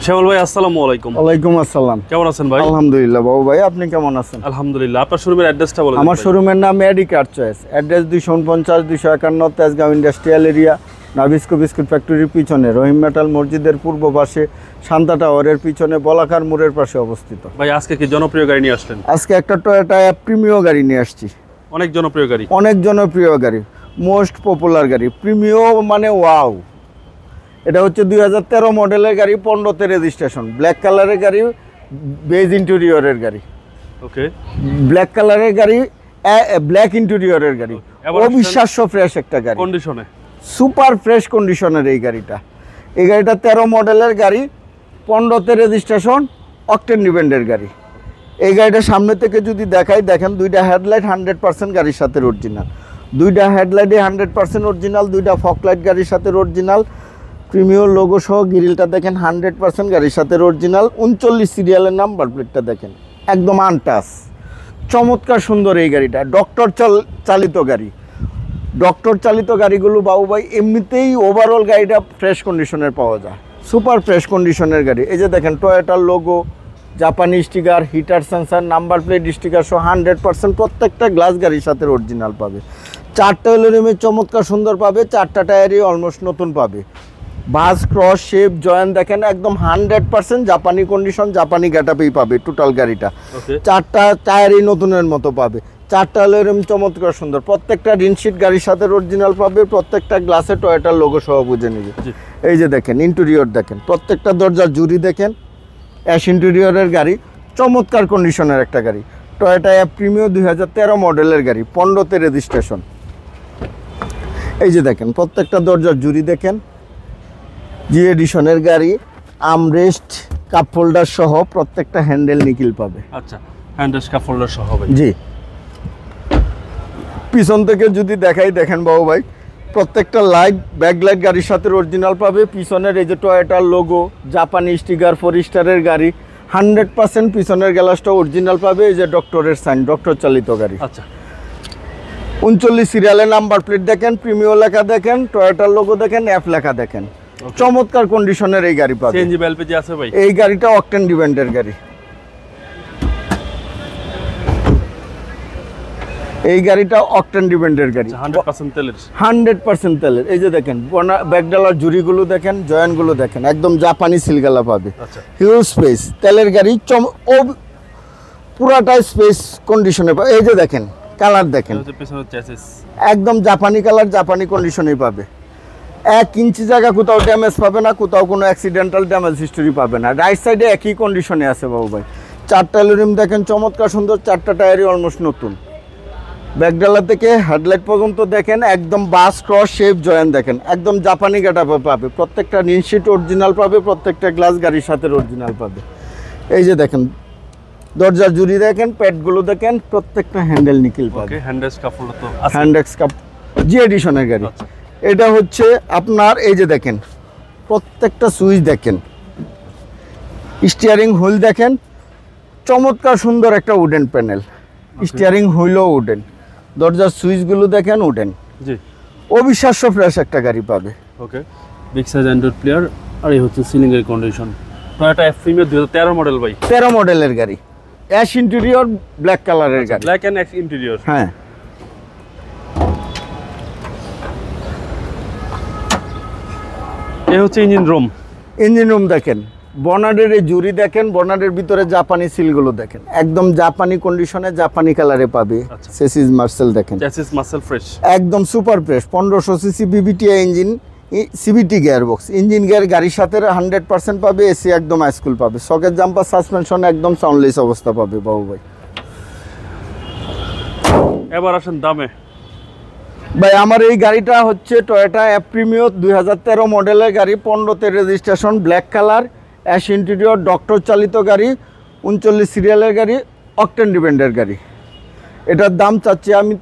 শ্যামল ভাই আসসালামু আলাইকুম। ওয়ালাইকুম আসসালাম। কেমন আছেন ভাই? আলহামদুলিল্লাহ বাবু ভাই, আপনি কেমন আছেন? আলহামদুলিল্লাহ। আপনার শোরুমের অ্যাড্রেসটা বলুন। আমার শোরুমের নাম Medicare choice, address 249 251 Tejgaon industrial area, Nabisco biscuit ফ্যাক্টরির পিছনে, রহিম মেটাল মসজিদের পূর্ব পাশে, শান্তা টাওয়ারের পিছনে, বলাকার মোড়ের পাশে অবস্থিত। ভাই আজকে কি জনপ্রিয় গাড়ি নিয়ে আসলেন? আজকে একটা টয়োটা প্রিমিও গাড়ি নিয়ে আসছি। অনেক জনপ্রিয় গাড়ি, অনেক জনপ্রিয় গাড়ি, মোস্ট পপুলার গাড়ি, প্রিমিও মানে ওয়াও। এটা হচ্ছে 2013 মডেলের গাড়ি, 15তে রেজিস্ট্রেশন, ব্ল্যাক কালারের গাড়ি, বেজ ইন্টেরিয়রের গাড়ি। ওকে, ব্ল্যাক কালারের গাড়ি, ব্ল্যাক ইন্টেরিয়রের গাড়ি, অবিশ্বাস্য ফ্রেশ একটা গাড়ি, কন্ডিশনে সুপার ফ্রেশ কন্ডিশনের এই গাড়িটা। এই গাড়িটা 13 মডেলের গাড়ি, 15তে রেজিস্ট্রেশন, অকটেন ডিপেন্ডের গাড়ি। এই গাড়িটা সামনে থেকে যদি দেখাই, দেখেন দুইটা হেডলাইট 100% গাড়ির সাথে অরিজিনাল, দুইটা হেডলাইটে 100% অরিজিনাল, দুইটা ফকলাইট গাড়ির সাথে অরিজিনাল, প্রিমিও লোগো সহ গ্রিলটা দেখেন 100% গাড়ির সাথে অরিজিনাল, 39 সিরিয়ালের নাম্বার প্লেটটা দেখেন একদম আনটাচ, চমৎকার সুন্দর এই গাড়িটা। ডক্টর চালিত গাড়ি, ডক্টর চালিত গাড়িগুলো বাবু ভাই এমনিতেই ওভারঅল গাড়িটা ফ্রেশ কন্ডিশনের পাওয়া যায়, সুপার ফ্রেশ কন্ডিশনের গাড়ি। এই যে দেখেন টয়োটার লোগো, জাপানি sticker, heater sensor, number plate sticker সহ 100% প্রত্যেকটা গ্লাস গাড়ির সাথে অরিজিনাল পাবে। 4টা এলরিমে চমৎকার সুন্দর পাবে, 4টা টায়ারই অলমোস্ট নতুন পাবে। বাস ক্রস শেপ জয়েন দেখেন একদম 100% জাপানি কন্ডিশন, জাপানি গেটআপেই পাবে টোটাল গাড়িটা। 4টা টায়ারই নতুনের মতো পাবে, 4টা এলরিম চমৎকার সুন্দর, প্রত্যেকটা রিনশিট গাড়ির সাথে অরিজিনাল পাবে, প্রত্যেকটা গ্লাসে টয়োটার লোগো সহ বুঝে নেবে। এই যে দেখেন ইন্টেরিয়র দেখেন, প্রত্যেকটা দরজার জুড়ি দেখেন, অ্যাশ ইন্টেরিয়রের গাড়ি, চমৎকার কন্ডিশনের একটা গাড়ি। টয়োটা প্রিমিও 2013 মডেলের গাড়ি, 15তে রেজিস্ট্রেশন। এই যে দেখেন প্রত্যেকটা দরজার জুড়ি দেখেন, জি এডিশনের গাড়ি, আমরেস্ট, কাপ হোল্ডার সহ প্রত্যেকটা হ্যান্ডেল নিকিল পাবে। আচ্ছা, হ্যান্ডেল কাপ হোল্ডার সহ হবে। জি, পিছন থেকে যদি দেখাই দেখেন বাবু ভাই, প্রত্যেকটা লাইট ব্যাকলাইট গাড়ির সাথে অরিজিনাল পাবে। পিছনের এই যে টয়োটার লোগো, জাপানি স্টিকার, ফোরিস্টারের গাড়ি, 100% পিছনের গ্লাসটা অরিজিনাল পাবে। এই যে ডক্টরের সাইন, ডক্টর চালিত গাড়ি। আচ্ছা, 39 সিরিয়ালের নাম্বার প্লেট দেখেন, প্রিমিও লেখা দেখেন, টয়োটার লোগো দেখেন, এফ লেখা দেখেন, চমৎকার কন্ডিশনের এই গাড়ি পাবে। সিএনজি বা এলপিজি আছে ভাই? এই গাড়িটা অকটেন ডিপেন্ডের গাড়ি, এই গাড়িটা অকটেন ডিপেন্ডের গাড়ি, 100% তেলের, 100% তেলের। এই যে দেখেন ব্যাকডালার জুড়িগুলো দেখেন, জয়েন্টগুলো দেখেন একদম জাপানি সিলগালা পাবে। আচ্ছা, হিউজ স্পেস, তেলের গাড়ি, পুরাটাই স্পেস কন্ডিশনে পাবে। এই যে দেখেন কালার দেখেন, পিছনের চ্যাসিস একদম জাপানি কালার, জাপানি কন্ডিশনেই পাবে। 1 ইঞ্চি জায়গা কোথাও ড্যামেজ পাবে না, কোথাও কোনো অ্যাক্সিডেন্টাল ড্যামেজ হিস্টোরি পাবে না। রাইট সাইডে একই কন্ডিশনে আছে বাবু ভাই। 4টা এলরিম দেখেন চমৎকার সুন্দর, 4টা টায়ারই অলমোস্ট নতুন। ব্যাকডালা থেকে হেডলাইট পর্যন্ত দেখেন একদম বাস ক্রস শেপ জয়েন দেখেন একদম জাপানি গেটআপে পাবে। প্রত্যেকটা রিনশিট অরিজিনাল পাবে, প্রত্যেকটা গ্লাস গাড়ির সাথে অরিজিনাল পাবে। এই যে দেখেন দরজার জুড়ি দেখেন, প্যাডগুলো দেখেন, প্রত্যেকটা হ্যান্ডেল নিকিল পাবে। হ্যান্ডেল কাপ হোল্ডার তো আছে, হ্যান্ডেক্স কাপ জি এডিশনের গাড়ি। আচ্ছা, এটা হচ্ছে আপনার এই যে দেখেন প্রত্যেকটা সুইচ দেখেন, স্টিয়ারিং হুইল দেখেন, চমৎকার সুন্দর একটা উডেন প্যানেল, স্টিয়ারিং হুইলও উডেন, দরজার সুইচগুলো দেখেন উডেন। জি, অবিশ্বাস্য ফ্রেশ একটা গাড়ি পাবে। ওকে, বিগ সাইজ অ্যান্ড্রয়েড প্লেয়ার। আর এই হচ্ছে সিলিং এর কন্ডিশন। টয়োটা প্রিমিও 2013 মডেল ভাই, 13 মডেলের গাড়ি, অ্যাশ ইন্টেরিয়র, ব্ল্যাক কালারের গাড়ি, ব্ল্যাক এন্ড এক্স ইন্টেরিয়র। হ্যাঁ। এই হচ্ছে ইঞ্জিন রুম, ইঞ্জিন রুম দেখেন, বনারের এই জুরি দেখেন, বনারের ভিতরে জাপানি সিলগুলো দেখেন একদম জাপানি কন্ডিশনে, জাপানি কালারে পাবে। আচ্ছা। সেসিস মার্সেল দেখেন, চ্যাসিস মাসেল ফ্রেশ, একদম super fresh. 1500 CC বিবিটিআই engine, CVT gear box, engine gear গাড়ির সাথে 100% পাবে। এসি একদম হাইস্কুল পাবে, সকেট জাম্পার, সাসপেনশন একদম সাউন্ডলেস অবস্থা পাবে বাবু ভাই। এবার আসেন দামে ভাই, আমার এই গাড়িটা হচ্ছে টয়োটা প্রিমিও 2013 মডেলের গাড়ি, 15তে registration, black colour, ash interior, doctor চালিত গাড়ি, 39 সিরিয়ালের গাড়ি, অকটেন ডিপেন্ডের গাড়ি। এটার দাম চাচ্ছি আমি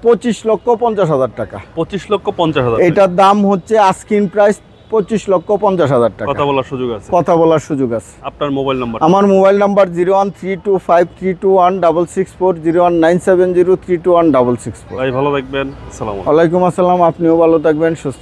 25,50,000 টাকা। 25,50,000। এটার দাম হচ্ছে আস্কিং প্রাইস 25,50,000 টাকা। কথা বলার সুযোগ আছে, কথা বলার সুযোগ আছে। আপনার মোবাইল নাম্বার? আমার মোবাইল নাম্বার 0132532164, 0197032164। ভাই ভালো থাকবেন, আসসালামু আলাইকুম। ওয়ালাইকুম আসসালাম, আপনিও ভালো থাকবেন, সুস্থ।